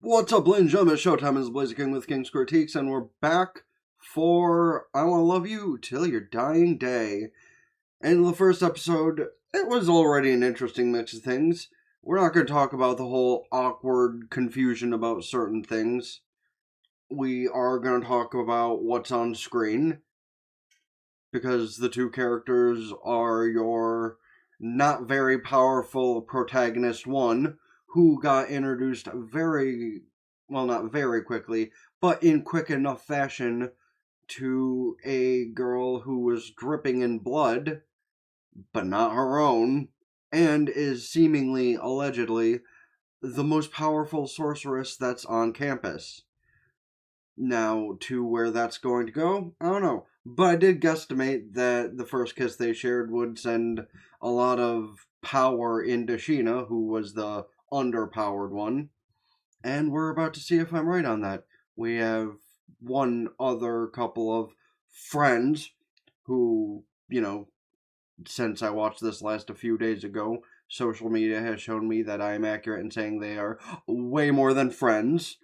What's up, ladies and gentlemen? Showtime is Blazer King with King's Critiques, and we're back for I Want to Love You Till Your Dying Day. And in the first episode, it was already an interesting mix of things. We're not going to talk about the whole awkward confusion about certain things. We are going to talk about what's on screen, because the two characters are your not very powerful protagonist one, who got introduced not very quickly, but in quick enough fashion to a girl who was dripping in blood, but not her own, and is seemingly, allegedly, the most powerful sorceress that's on campus. Now, to where that's going to go, I don't know. But I did guesstimate that the first kiss they shared would send a lot of power into Sheena, who was the underpowered one. And we're about to see if I'm right on that. We have one other couple of friends who, since I watched this last a few days ago, social media has shown me that I am accurate in saying they are way more than friends.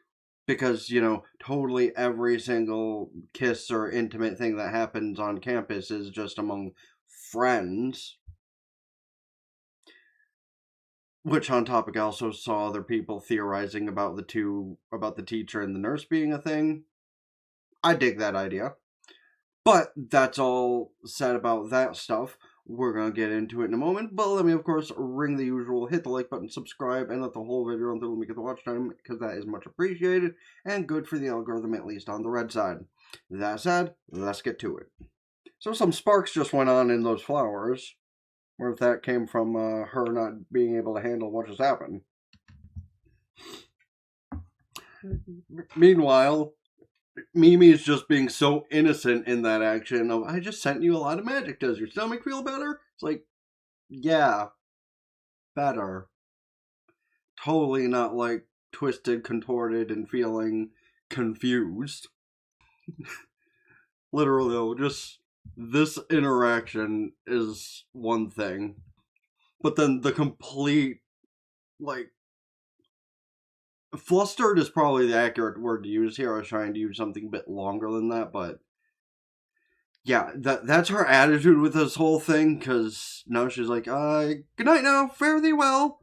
Because, totally every single kiss or intimate thing that happens on campus is just among friends. Which, on topic, I also saw other people theorizing about the teacher and the nurse being a thing. I dig that idea. But that's all said about that stuff. We're going to get into it in a moment, but let me, of course, ring the usual, hit the like button, subscribe, and let the whole video run through. Let me get the watch time, because that is much appreciated, and good for the algorithm, at least on the red side. That said, let's get to it. So some sparks just went on in those flowers, or if that came from her not being able to handle what just happened. Meanwhile, Mimi is just being so innocent in that action of, I just sent you a lot of magic. Does your stomach feel better? It's like, yeah, better. Totally not like twisted, contorted, and feeling confused. Literally, though, just this interaction is one thing. But then the complete, flustered is probably the accurate word to use here. I was trying to use something a bit longer than that, but yeah, that's her attitude with this whole thing, because now she's like, good night now, fare thee well.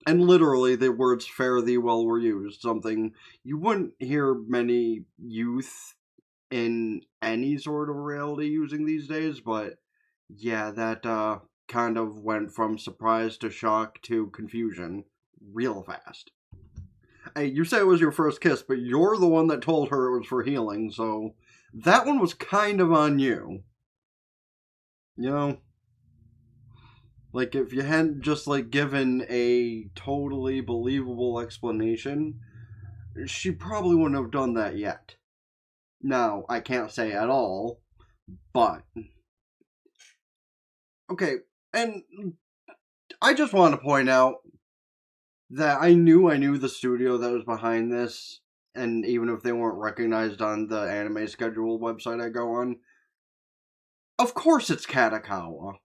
And literally, the words fare thee well were used, something you wouldn't hear many youth in any sort of reality using these days, but yeah, that kind of went from surprise to shock to confusion real fast. Hey, you say it was your first kiss, but you're the one that told her it was for healing, so that one was kind of on you. If you hadn't just, given a totally believable explanation, she probably wouldn't have done that yet. Now, I can't say at all, but... Okay, and I just want to point out that I knew the studio that was behind this, and even if they weren't recognized on the anime schedule website I go on, of course it's Katakawa.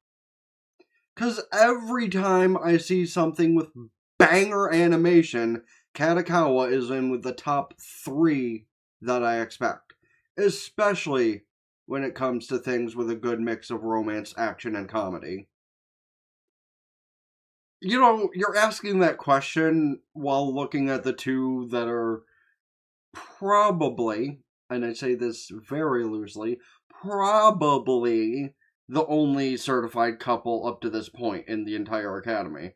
Because every time I see something with banger animation, Katakawa is in with the top 3 that I expect. Especially when it comes to things with a good mix of romance, action, and comedy. You're asking that question while looking at the two that are probably, and I say this very loosely, probably the only certified couple up to this point in the entire academy.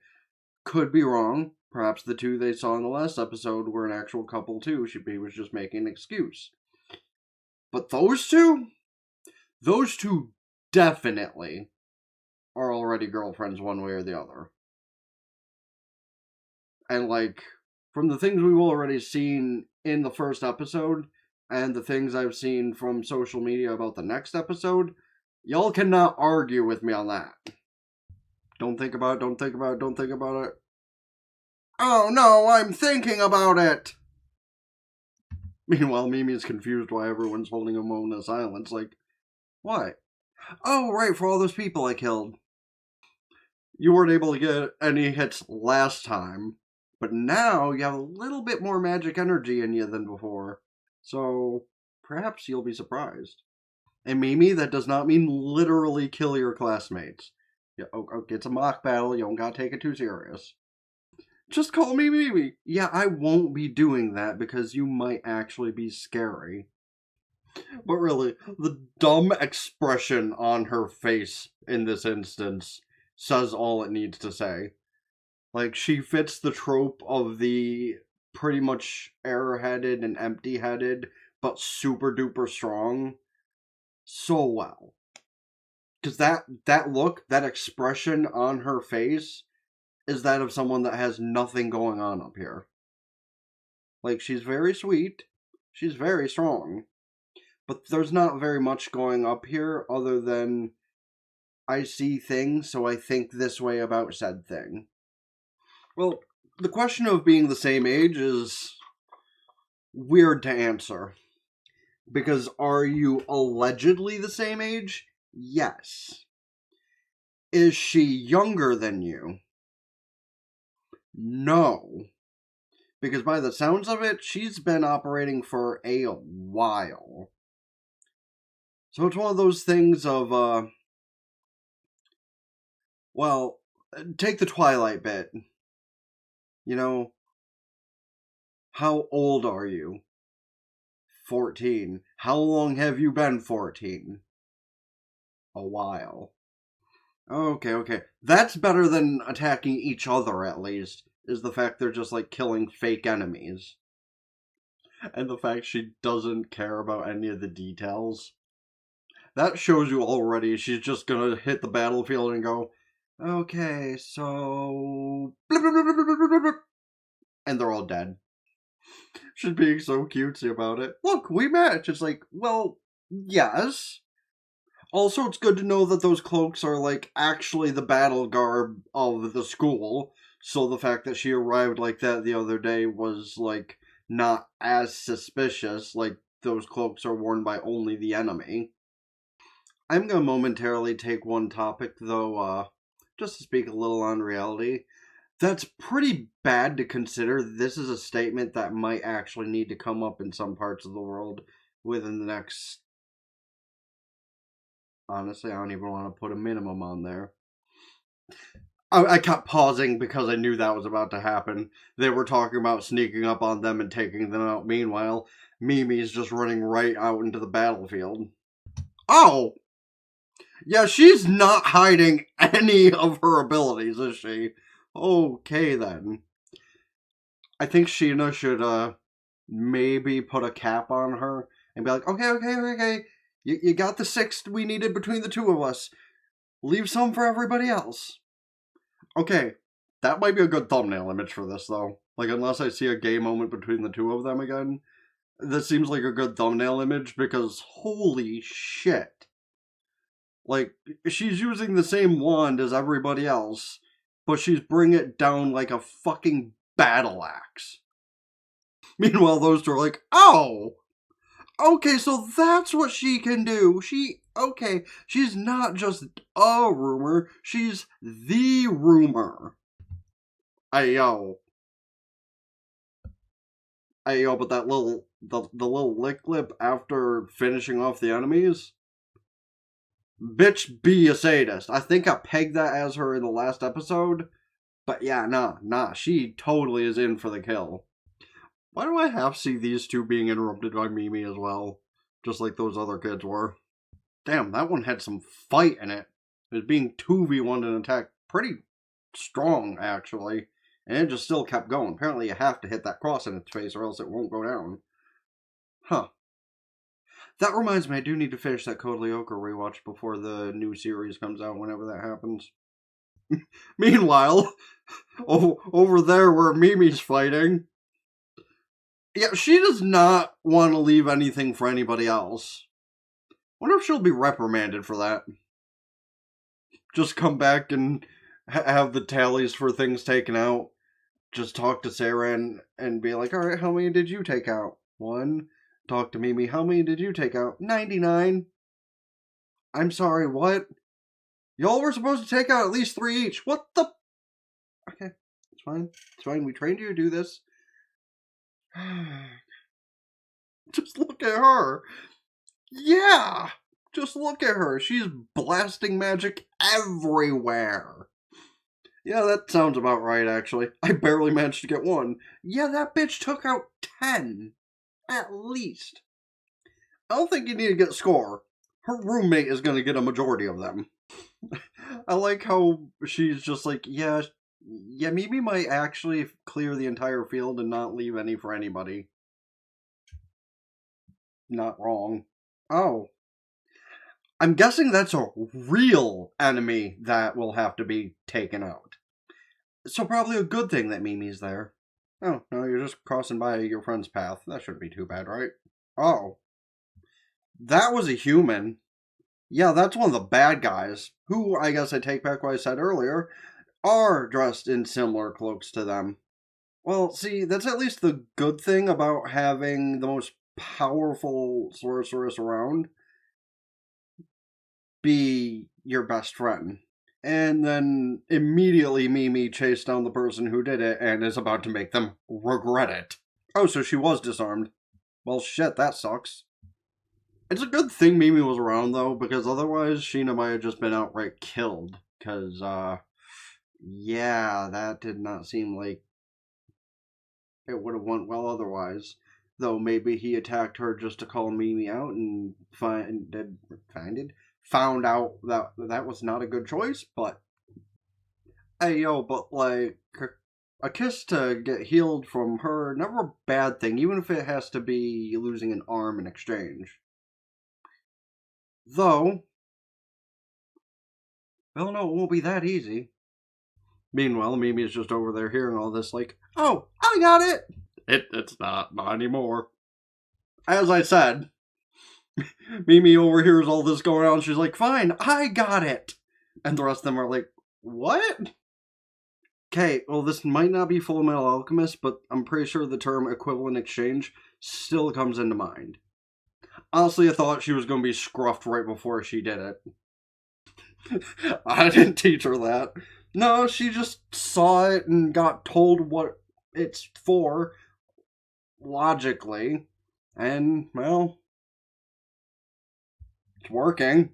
Could be wrong. Perhaps the two they saw in the last episode were an actual couple too. He was just making an excuse. But those two definitely are already girlfriends one way or the other. And, from the things we've already seen in the first episode, and the things I've seen from social media about the next episode, y'all cannot argue with me on that. Don't think about it. Oh no, I'm thinking about it! Meanwhile, Mimi's confused why everyone's holding a moment of silence. What? Oh, right, for all those people I killed. You weren't able to get any hits last time, But now you have a little bit more magic energy in you than before. So perhaps you'll be surprised. And Mimi, that does not mean literally kill your classmates. Yeah, okay, it's a mock battle. You don't gotta take it too serious. Just call me Mimi. Yeah, I won't be doing that because you might actually be scary. But really, the dumb expression on her face in this instance says all it needs to say. Like, she fits the trope of the pretty much airheaded and empty-headed, but super duper strong so well. Because that look, that expression on her face is that of someone that has nothing going on up here. Like, she's very sweet, she's very strong, but there's not very much going up here other than I see things, so I think this way about said thing. Well, the question of being the same age is weird to answer. Because are you allegedly the same age? Yes. Is she younger than you? No. Because by the sounds of it, she's been operating for a while. So it's one of those things of, well, take the Twilight bit. You know, how old are you? 14. How long have you been 14? A while. Okay. That's better than attacking each other, at least, is the fact they're just, like, killing fake enemies. And the fact she doesn't care about any of the details. That shows you already she's just gonna hit the battlefield and go, okay, so... And they're all dead. She's being so cutesy about it. Look, we match. It's like, well, yes. Also, it's good to know that those cloaks are, like, actually the battle garb of the school. So the fact that she arrived like that the other day was, like, not as suspicious. Like, those cloaks are worn by only the enemy. I'm going to momentarily take one topic, though, just to speak a little on reality. That's pretty bad to consider. This is a statement that might actually need to come up in some parts of the world within the next... Honestly, I don't even want to put a minimum on there. I kept pausing because I knew that was about to happen. They were talking about sneaking up on them and taking them out. Meanwhile, Mimi's just running right out into the battlefield. Oh! Yeah, she's not hiding any of her abilities, is she? Okay, then. I think Sheena should, maybe put a cap on her and be like, okay. You got the 6 we needed between the two of us. Leave some for everybody else. Okay, that might be a good thumbnail image for this, though. Like, unless I see a gay moment between the two of them again, this seems like a good thumbnail image because holy shit. Like, she's using the same wand as everybody else, but she's bringing it down like a fucking battle axe. Meanwhile, those two are like, oh! Okay, so that's what she can do. She's not just a rumor, she's the rumor. Ayo, but that little, the little lick lip after finishing off the enemies? Bitch be a sadist. I think I pegged that as her in the last episode, but yeah, nah, she totally is in for the kill. Why do I half see these two being interrupted by Mimi as well? Just like those other kids were. Damn, that one had some fight in it. It was being 2v1 and attack pretty strong, actually. And it just still kept going. Apparently you have to hit that cross in its face or else it won't go down. Huh. That reminds me, I do need to finish that Code Lyoko rewatch before the new series comes out, whenever that happens. Meanwhile, over there where Mimi's fighting... Yeah, she does not want to leave anything for anybody else. Wonder if she'll be reprimanded for that. Just come back and have the tallies for things taken out. Just talk to Sarah and be like, alright, how many did you take out? 1. Talk to Mimi, how many did you take out? 99. I'm sorry, what? Y'all were supposed to take out at least 3 each. What the... Okay, it's fine. It's fine. We trained you to do this. Just look at her. Yeah! Just look at her. She's blasting magic everywhere. Yeah, that sounds about right, actually. I barely managed to get one. Yeah, that bitch took out 10. At least. I don't think you need to get a score. Her roommate is going to get a majority of them. I like how she's just like, yeah, Mimi might actually clear the entire field and not leave any for anybody. Not wrong. Oh. I'm guessing that's a real enemy that will have to be taken out. So probably a good thing that Mimi's there. Oh, no, you're just crossing by your friend's path. That shouldn't be too bad, right? Oh. That was a human. Yeah, that's one of the bad guys, who, I guess I take back what I said earlier, are dressed in similar cloaks to them. Well, see, that's at least the good thing about having the most powerful sorceress around be your best friend. And then immediately Mimi chased down the person who did it and is about to make them regret it. Oh, so she was disarmed. Well, shit, that sucks. It's a good thing Mimi was around, though, because otherwise Sheena might have just been outright killed. Because, yeah, that did not seem like it would have went well otherwise. Though maybe he attacked her just to call Mimi out and found out that that was not a good choice, but hey yo, but like a kiss to get healed from her, never a bad thing, even if it has to be losing an arm in exchange. Though, well, no, it won't be that easy. Meanwhile, Mimi is just over there hearing all this, like, oh, I got it! It's not anymore. As I said, Mimi overhears all this going on, she's like, fine, I got it! And the rest of them are like, what? Okay, well, this might not be Full Metal Alchemist, but I'm pretty sure the term equivalent exchange still comes into mind. Honestly, I thought she was going to be scruffed right before she did it. I didn't teach her that. No, she just saw it and got told what it's for, logically. And, well, it's working.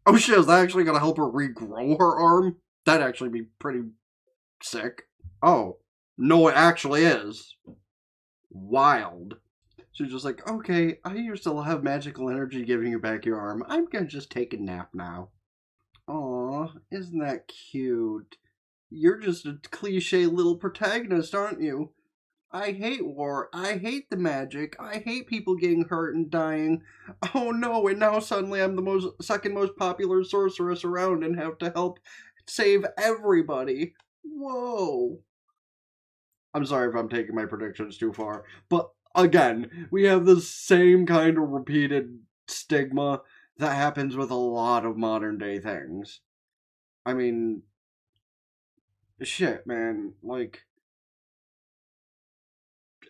Oh shit, is that actually going to help her regrow her arm? That'd actually be pretty sick. Oh, no, it actually is. Wild. She's just like, okay, I used to have magical energy giving you back your arm. I'm gonna just take a nap now. Aw, isn't that cute? You're just a cliche little protagonist, aren't you? I hate war. I hate the magic. I hate people getting hurt and dying. Oh no, and now suddenly I'm the second most popular sorceress around and have to help save everybody. Whoa. I'm sorry if I'm taking my predictions too far, but again, we have the same kind of repeated stigma that happens with a lot of modern day things. I mean, shit, man. Like,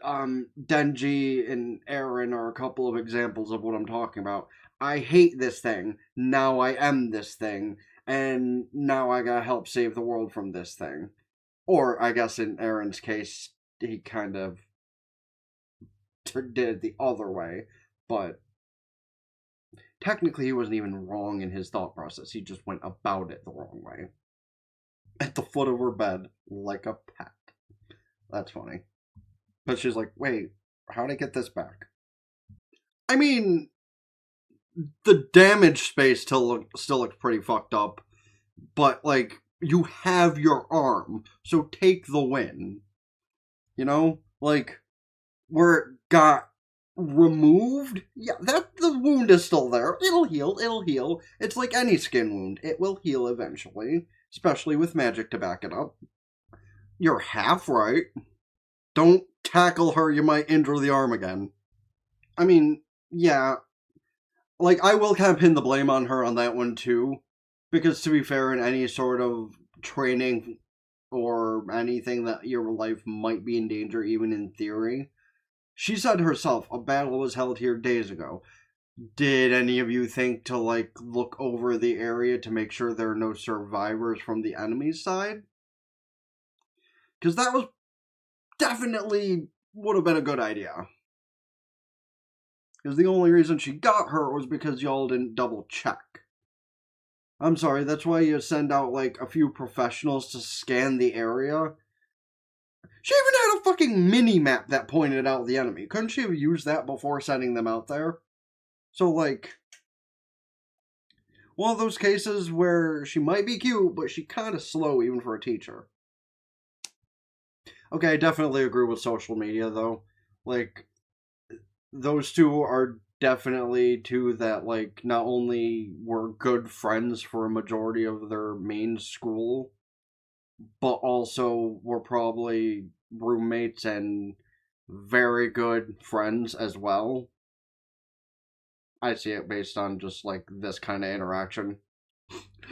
Denji and Eren are a couple of examples of what I'm talking about. I hate this thing. Now I am this thing. And now I gotta help save the world from this thing. Or, I guess in Eren's case, he kind of did it the other way. But technically he wasn't even wrong in his thought process. He just went about it the wrong way. At the foot of her bed, like a pet. That's funny. But she's like, wait, how'd I get this back? I mean, the damage space still looks pretty fucked up. But, like, you have your arm, so take the win. You know? Like, where it got removed, yeah, that the wound is still there. It'll heal. It's like any skin wound. It will heal eventually, especially with magic to back it up. You're half right. Don't tackle her, you might injure the arm again. I mean, yeah, like, I will kind of pin the blame on her on that one too, because to be fair, in any sort of training or anything that your life might be in danger, even in theory, she said herself, a battle was held here days ago. Did any of you think to, like, look over the area to make sure there are no survivors from the enemy's side? Because that was definitely would have been a good idea. Because the only reason she got hurt was because y'all didn't double check. I'm sorry, that's why you send out, like, a few professionals to scan the area. She even had a fucking mini-map that pointed out the enemy. Couldn't she have used that before sending them out there? So, like, one of those cases where she might be cute, but she kind of slow even for a teacher. Okay, I definitely agree with social media, though. Like, those two are definitely two that, like, not only were good friends for a majority of their main school, but also were probably roommates and very good friends as well. I see it based on just, like, this kind of interaction.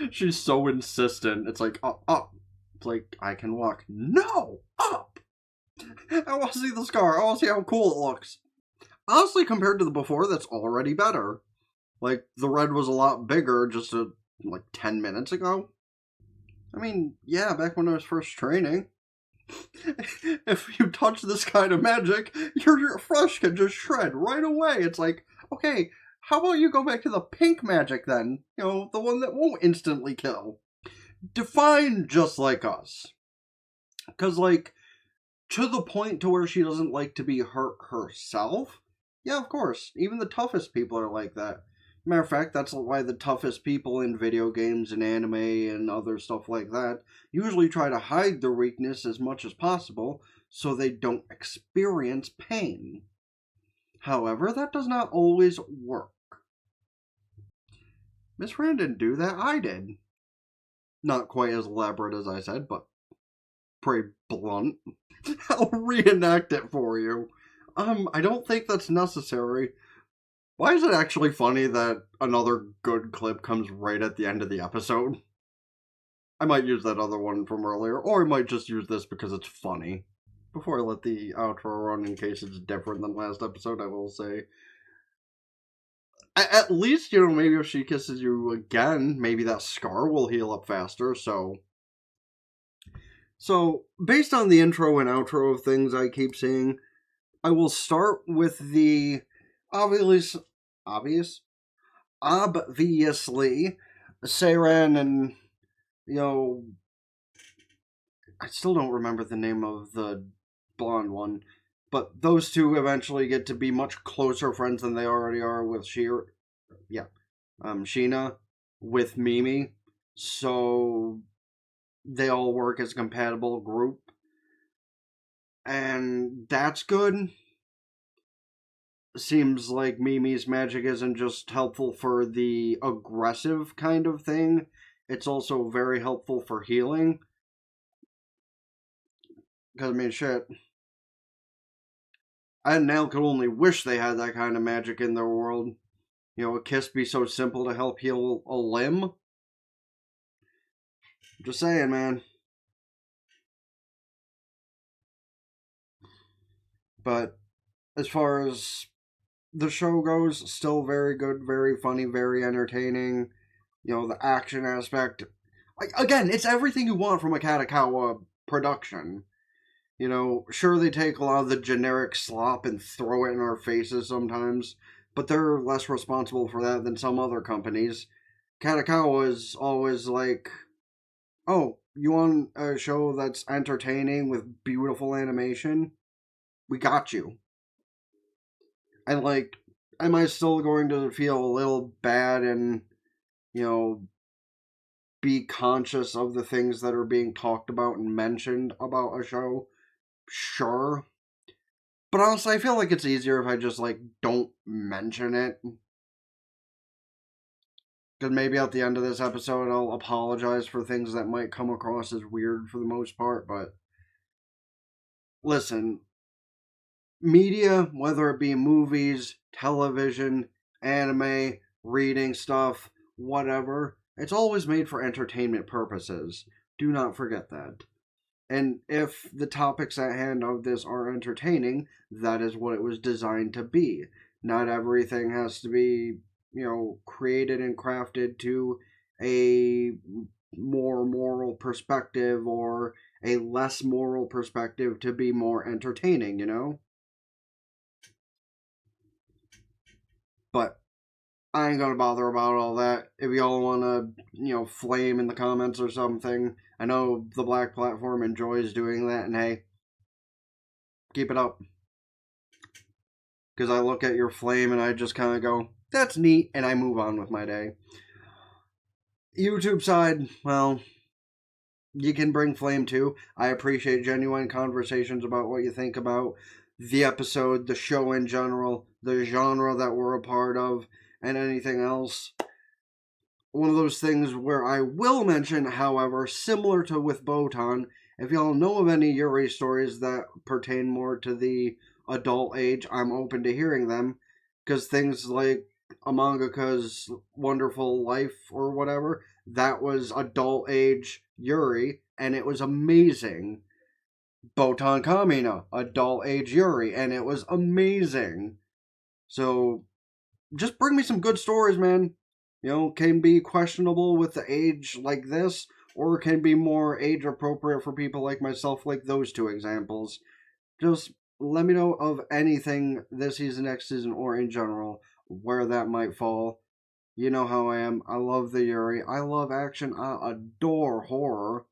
She's so insistent. It's like, up. It's like, I can walk. No! Up! I want to see the scar. I want to see how cool it looks. Honestly, compared to the before, that's already better. Like, the red was a lot bigger just, like, 10 minutes ago. I mean, yeah, back when I was first training. If you touch this kind of magic, your flesh can just shred right away. It's like, okay, how about you go back to the pink magic then? You know, the one that won't instantly kill. Define just like us. Because, like, to the point to where she doesn't like to be hurt herself? Yeah, of course. Even the toughest people are like that. Matter of fact, that's why the toughest people in video games and anime and other stuff like that usually try to hide their weakness as much as possible so they don't experience pain. However, that does not always work. Miss Fran didn't do that, I did. Not quite as elaborate as I said, but pretty blunt. I'll reenact it for you. I don't think that's necessary. Why is it actually funny that another good clip comes right at the end of the episode? I might use that other one from earlier, or I might just use this because it's funny. Before I let the outro run, in case it's different than last episode, I will say, at least, you know, maybe if she kisses you again, maybe that scar will heal up faster, so... So, based on the intro and outro of things I keep seeing, I will start with the obviously, Seiran and, you know, I still don't remember the name of the blonde one, but those two eventually get to be much closer friends than they already are with Sheena, with Mimi, so they all work as a compatible group, and that's good. Seems like Mimi's magic isn't just helpful for the aggressive kind of thing, it's also very helpful for healing. Because, I mean, shit. I now could only wish they had that kind of magic in their world. You know, a kiss be so simple to help heal a limb. Just saying, man. But as far as the show goes, still very good, very funny, very entertaining. You know, the action aspect. Again, it's everything you want from a Katakawa production. You know, sure, they take a lot of the generic slop and throw it in our faces sometimes, but they're less responsible for that than some other companies. Katakawa is always like, oh, you want a show that's entertaining with beautiful animation? We got you. And, like, am I still going to feel a little bad and, you know, be conscious of the things that are being talked about and mentioned about a show? Sure. But honestly, I feel like it's easier if I just, like, don't mention it. Because maybe at the end of this episode, I'll apologize for things that might come across as weird for the most part, but... Listen, media, whether it be movies, television, anime, reading stuff, whatever, it's always made for entertainment purposes. Do not forget that. And if the topics at hand of this are entertaining, that is what it was designed to be. Not everything has to be, you know, created and crafted to a more moral perspective or a less moral perspective to be more entertaining, you know? But I ain't gonna bother about all that. If y'all wanna, flame in the comments or something, I know the Black Platform enjoys doing that, and hey, keep it up. Because I look at your flame and I just kind of go, that's neat, and I move on with my day. YouTube side, well, you can bring flame too. I appreciate genuine conversations about what you think about the episode, the show in general, the genre that we're a part of, and anything else. One of those things where I will mention, however, similar to with Botan, if y'all know of any Yuri stories that pertain more to the adult age, I'm open to hearing them. Because things like a mangaka's Wonderful Life or whatever, that was adult age Yuri, and it was amazing. Botan Kamina, adult age Yuri, and it was amazing. So, just bring me some good stories, man. Can be questionable with the age like this, or can be more age appropriate for people like myself, like those two examples. Just let me know of anything this season, next season, or in general, where that might fall. You know how I am. I love the Yuri. I love action. I adore horror.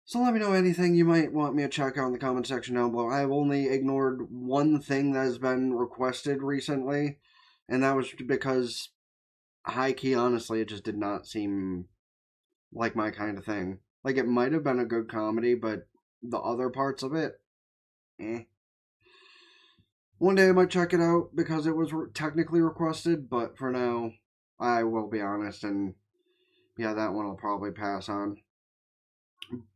So let me know anything you might want me to check out in the comment section down below. I have only ignored one thing that has been requested recently, and that was because, high key, honestly, it just did not seem like my kind of thing. Like, it might have been a good comedy, but the other parts of it, eh. One day I might check it out because it was technically requested, but for now, I will be honest, and yeah, that one I'll probably pass on.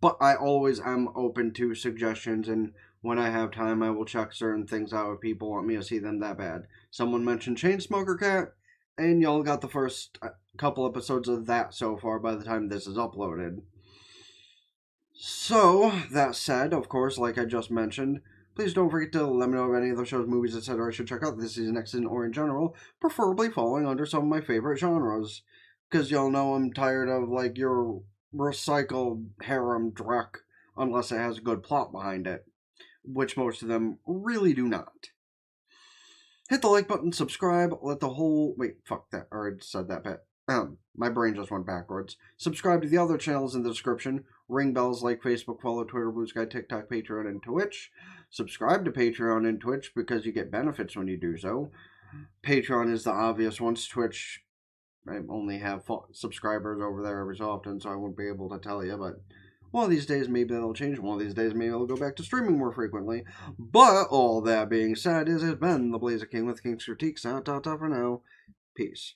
But I always am open to suggestions, and when I have time, I will check certain things out if people want me to see them that bad. Someone mentioned Chainsmoker Cat, and y'all got the first couple episodes of that so far by the time this is uploaded. So, that said, of course, like I just mentioned, please don't forget to let me know of any of the shows, movies, etc. I should check out this season, next season, or in general, preferably falling under some of my favorite genres. Because y'all know I'm tired of, like, your recycled harem dreck, unless it has a good plot behind it, which most of them really do not. Hit the like button, subscribe, let the whole... Wait, fuck that, I already said that bit. My brain just went backwards. Subscribe to the other channels in the description. Ring bells like Facebook, follow Twitter, Blue Sky, TikTok, Patreon, and Twitch. Subscribe to Patreon and Twitch because you get benefits when you do so. Patreon is the obvious ones. Twitch, I only have subscribers over there every so often, so I won't be able to tell you, but one of these days maybe that'll change. One of these days maybe I'll go back to streaming more frequently. But all that being said, it has been the Blazer King with King's Critiques. Ta-ta for now. Peace.